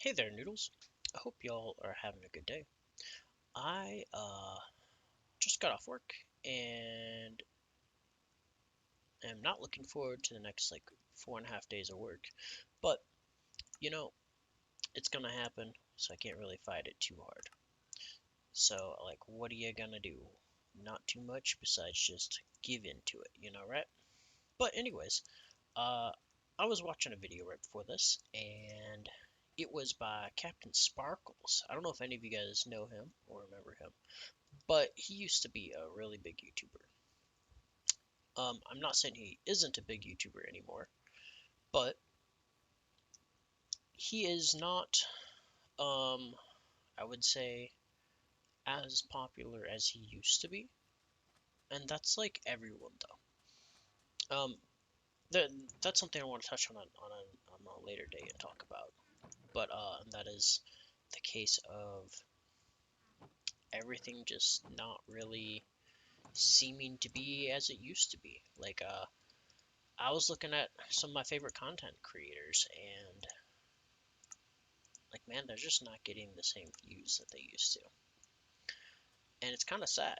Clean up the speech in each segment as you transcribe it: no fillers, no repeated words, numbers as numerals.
Hey there, Noodles. I hope y'all are having a good day. I just got off work and am not looking forward to the next like 4.5 days of work. But you know, it's gonna happen, so I can't really fight it too hard. So like, what are you gonna do? Not too much besides just give in to it, right? But anyways, uh, I was watching a video right before this, and it was by Captain Sparkles. I don't know if any of you guys know him or remember him. But he used to be a really big YouTuber. I'm not saying he isn't a big YouTuber anymore, but he is not, um, I would say, as popular as he used to be, and that's like everyone though. That that's something I want to touch on a later day and talk about. But that is the case of everything just not really seeming to be as it used to be. Like I was looking at some of my favorite content creators, and like, man, they're just not getting the same views that they used to. And it's kind of sad.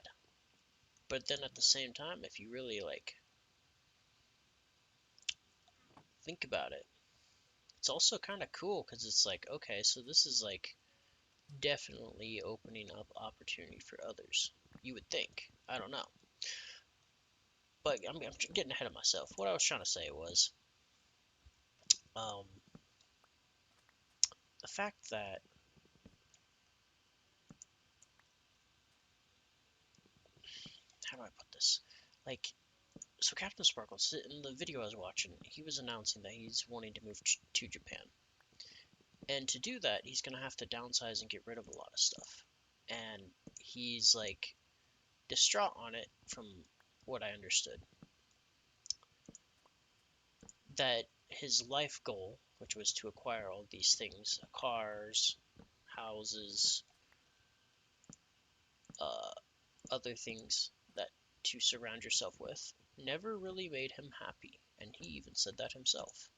But then at the same time, if you really like think about it, it's also kind of cool because it's like, okay, so this is like definitely opening up opportunity for others. You would think. I don't know. But I'm getting ahead of myself. What I was trying to say was um, the fact that, how do I put this? Like, so Captain Sparkles, in the video I was watching, he was announcing that he's wanting to move to Japan. And to do that, he's going to have to downsize and get rid of a lot of stuff. And he's like distraught on it from what I understood. That his life goal, which was to acquire all these things, cars, houses, uh, other things that to surround yourself with, never really made him happy. And he even said that himself.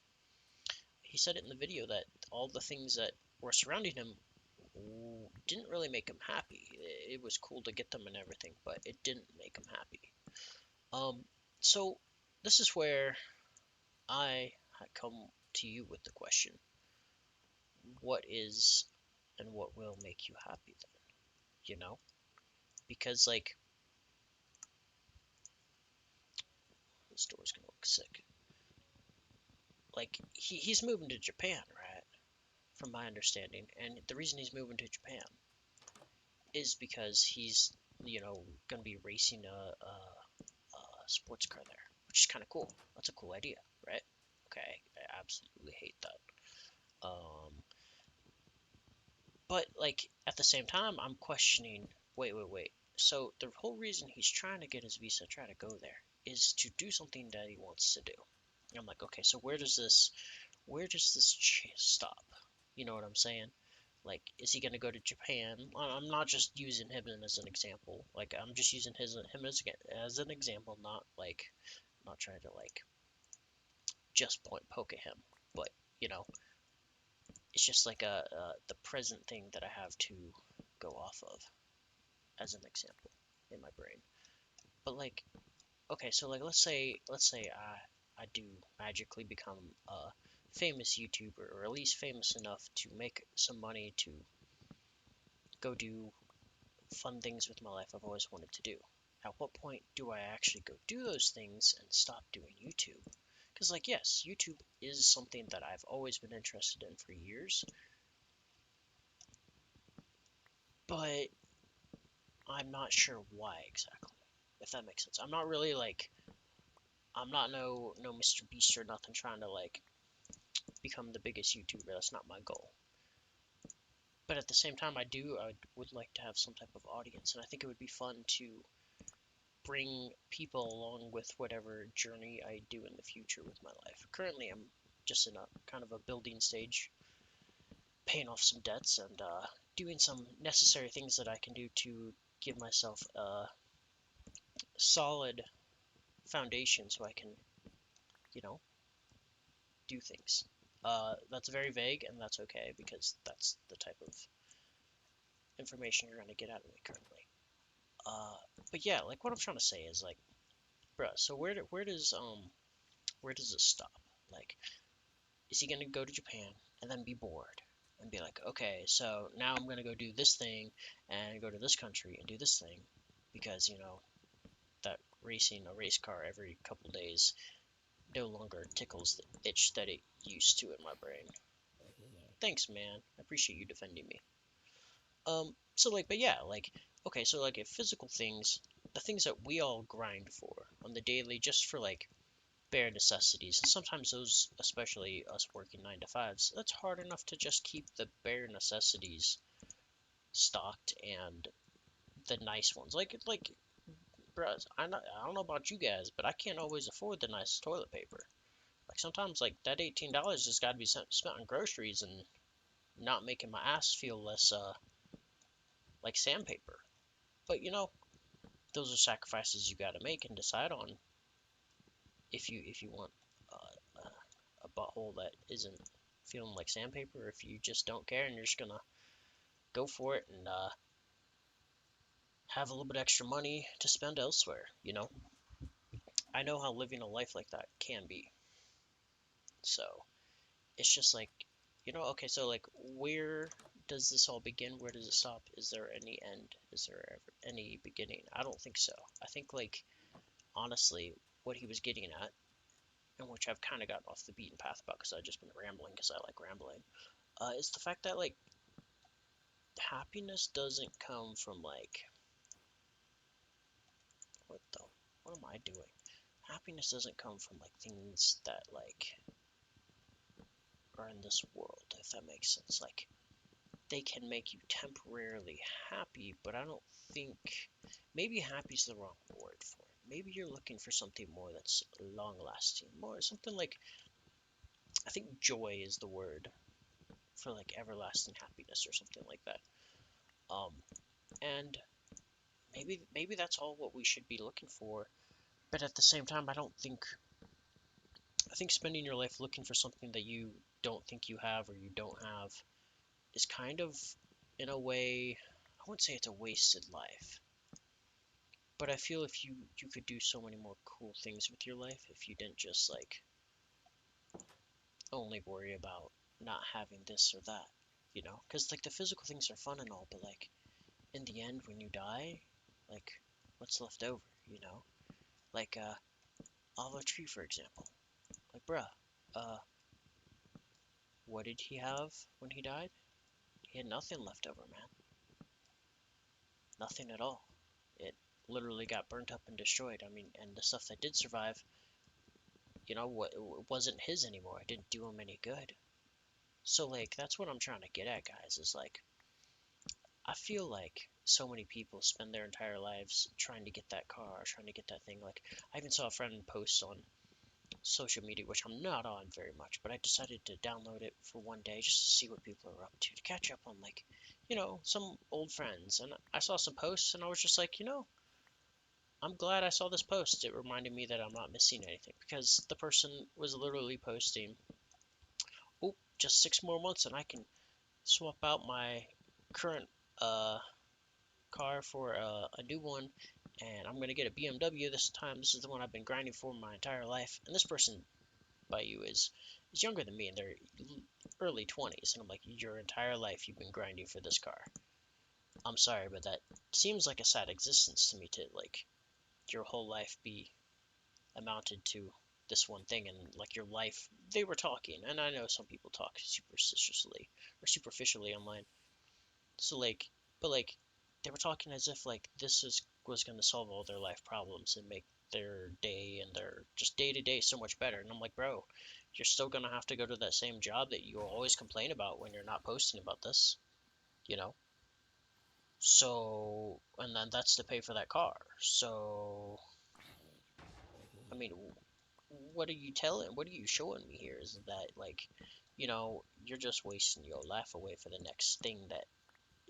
He said it in the video that all the things that were surrounding him didn't really make him happy. It was cool to get them and everything, but it didn't make him happy. Um, so this is where I come to you with the question: what is and what will make you happy then? Because like this door's gonna look sick. Like he's moving to Japan, right? From my understanding, and the reason he's moving to Japan is because he's gonna be racing a sports car there, which is kind of cool. That's a cool idea, right? Okay, I absolutely hate that. But like at the same time, I'm questioning. Wait. So the whole reason he's trying to get his visa, try to go there, is to do something that he wants to do. And I'm like, okay, so where does this stop? You know what I'm saying? Like, is he gonna go to Japan? I'm not just using him as an example. Like, I'm just using him as an example, not like not trying to like just point poke at him, but you know, it's just like the present thing that I have to go off of as an example in my brain. But like, okay, so like let's say I do magically become a famous YouTuber, or at least famous enough to make some money to go do fun things with my life I've always wanted to do. At what point do I actually go do those things and stop doing YouTube? Because, like, yes, YouTube is something that I've always been interested in for years, but I'm not sure why exactly, if that makes sense. I'm not really like, I'm not no Mr. Beast or nothing trying to like become the biggest YouTuber. That's not my goal. But at the same time, I would like to have some type of audience, and I think it would be fun to bring people along with whatever journey I do in the future with my life. Currently, I'm just in a kind of a building stage, paying off some debts and doing some necessary things that I can do to give myself a solid foundation so I can, you know, do things. That's very vague, and that's okay because that's the type of information you're gonna get out of me currently. Uh, but yeah, like what I'm trying to say is like, bruh. So where does it stop? Like, is he gonna go to Japan and then be bored and be like, okay, so now I'm gonna go do this thing and go to this country and do this thing because that racing a race car every couple days no longer tickles the itch that it used to in my brain. Thanks, man. I appreciate you defending me. So like, but yeah, like, okay, so like, if physical things, the things that we all grind for on the daily, just for like bare necessities, and sometimes those, especially us working 9 to 5s, that's hard enough to just keep the bare necessities stocked and the nice ones. Like, bruh, I don't know about you guys, but I can't always afford the nice toilet paper. Like sometimes, like that $18 just got to be spent on groceries and not making my ass feel less like sandpaper. But those are sacrifices you got to make and decide on if you want uh, a butthole that isn't feeling like sandpaper, or if you just don't care and you're just gonna go for it and have a little bit extra money to spend elsewhere. I know how living a life like that can be. So it's just like, okay, so like, where does this all begin? Where does it stop? Is there any end? Is there ever any beginning? I don't think so. I think, like, honestly, what he was getting at, and which I've kind of gotten off the beaten path about because I've just been rambling because I like rambling, is the fact that, like, happiness doesn't come from, like, what the, what am I doing? Happiness doesn't come from, like, things that, like, are in this world, if that makes sense. Like, they can make you temporarily happy, but I don't think, maybe happy is the wrong word for it. Maybe you're looking for something more that's long lasting, more something like, I think joy is the word for like everlasting happiness or something like that. Um, and maybe that's all what we should be looking for. But at the same time, I think spending your life looking for something that you don't think you have or you don't have is kind of, in a way, I wouldn't say it's a wasted life, but I feel if you could do so many more cool things with your life if you didn't just like only worry about not having this or that, because like the physical things are fun and all, but like in the end when you die, like what's left over, like Oliver Tree for example, like bruh, uh, what did he have when he died? He had nothing left over, man, nothing at all. It literally got burnt up and destroyed. I mean, and the stuff that did survive, what, wasn't his anymore. It didn't do him any good. So like that's what I'm trying to get at, guys, is like I feel like so many people spend their entire lives trying to get that car, trying to get that thing. Like I even saw a friend post on social media, which I'm not on very much, but I decided to download it for one day just to see what people are up to catch up on like, some old friends. And I saw some posts and I was just like, I'm glad I saw this post. It reminded me that I'm not missing anything because the person was literally posting, oh, just 6 more months and I can swap out my current uh, car for a new one, and I'm going to get a BMW this time. This is the one I've been grinding for my entire life. And this person by you is younger than me, and they're early 20s. And I'm like, your entire life you've been grinding for this car. I'm sorry, but that seems like a sad existence to me to like your whole life be amounted to this one thing, and like your life they were talking, and I know some people talk superstitiously or superficially online, so like, but like they were talking as if like this was going to solve all their life problems and make their day and their just day to day so much better. And I'm like, bro, you're still going to have to go to that same job that you always complain about when you're not posting about this, you know? So, and then that's to pay for that car. So, I mean, what are you telling? What are you showing me here? Is that like, you're just wasting your life away for the next thing that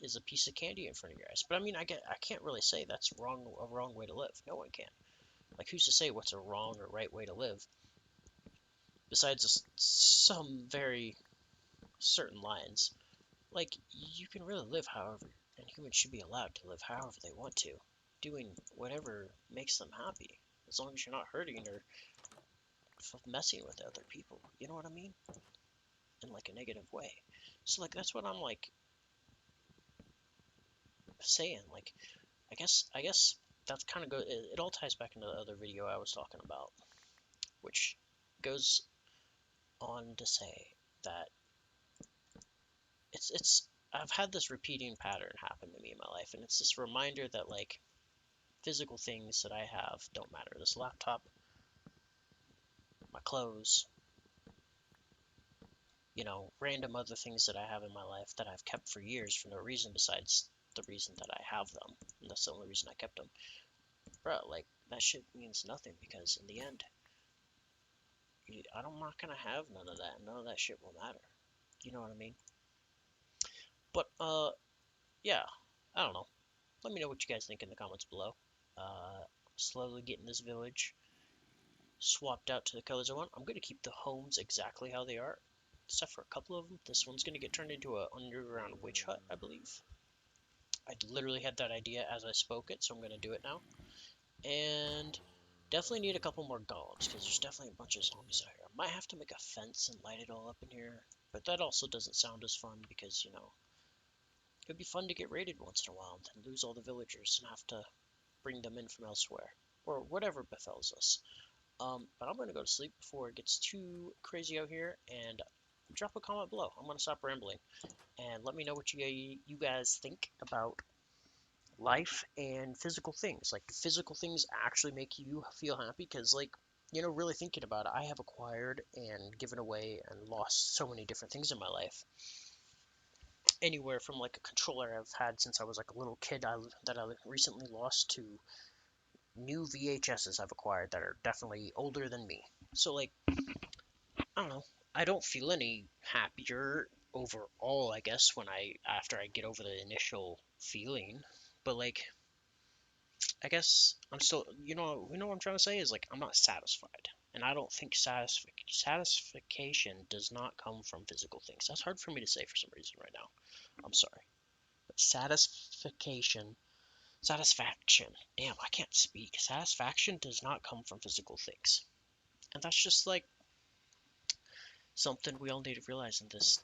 is a piece of candy in front of your eyes. But I mean, I can't really say that's a wrong way to live. No one can. Like, who's to say what's a wrong or right way to live? besides some very certain lines, like you can really live however, and humans should be allowed to live however they want to, doing whatever makes them happy, as long as you're not hurting or messing with other people. You know what I mean? In like a negative way. So like that's what I'm like saying. Like I guess that's kind of it all ties back into the other video I was talking about, which goes on to say that it's I've had this repeating pattern happen to me in my life, and it's this reminder that like physical things that I have don't matter. This laptop, my clothes, random other things that I have in my life that I've kept for years for no reason besides the reason that I have them. And that's the only reason I kept them. Bro, like, that shit means nothing because in the end, I'm not gonna have none of that. None of that shit will matter. You know what I mean? But, yeah, I don't know. Let me know what you guys think in the comments below. Slowly getting this village swapped out to the colors I want. I'm gonna keep the homes exactly how they are, except for a couple of them. This one's gonna get turned into an underground witch hut, I believe. I literally had that idea as I spoke it, so I'm gonna do it now. And definitely need a couple more golems, because there's definitely a bunch of zombies out here. I might have to make a fence and light it all up in here, but that also doesn't sound as fun because, it'd be fun to get raided once in a while and then lose all the villagers and have to bring them in from elsewhere, or whatever befalls us. But I'm going to go to sleep before it gets too crazy out here, and drop a comment below. I'm going to stop rambling, and let me know what you guys think about life and physical things. Like, do physical things actually make you feel happy? Because, like, really thinking about it, I have acquired and given away and lost so many different things in my life. Anywhere from like a controller I've had since I was like a little kid that I recently lost to new VHSs I've acquired that are definitely older than me. So like, I don't know. I don't feel any happier overall, I guess, after I get over the initial feeling. But like, I guess I'm still, what I'm trying to say is like I'm not satisfied, and I don't think satisfaction does not come from physical things. That's hard for me to say for some reason right now. I'm sorry, but satisfaction. Damn, I can't speak. Satisfaction does not come from physical things, and that's just like something we all need to realize in this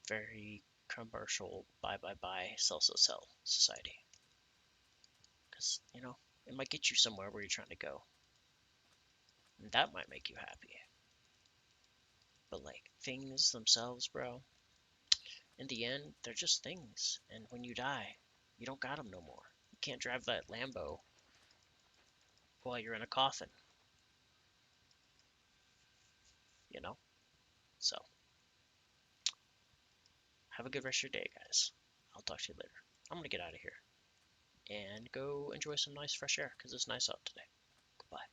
very commercial buy sell society, because it might get you somewhere where you're trying to go, and that might make you happy. But like things themselves, bro, in the end, they're just things. And when you die, you don't got them no more. You can't drive that Lambo while you're in a coffin, you know? So, have a good rest of your day, guys. I'll talk to you later. I'm gonna get out of here and go enjoy some nice fresh air because it's nice out today. Goodbye.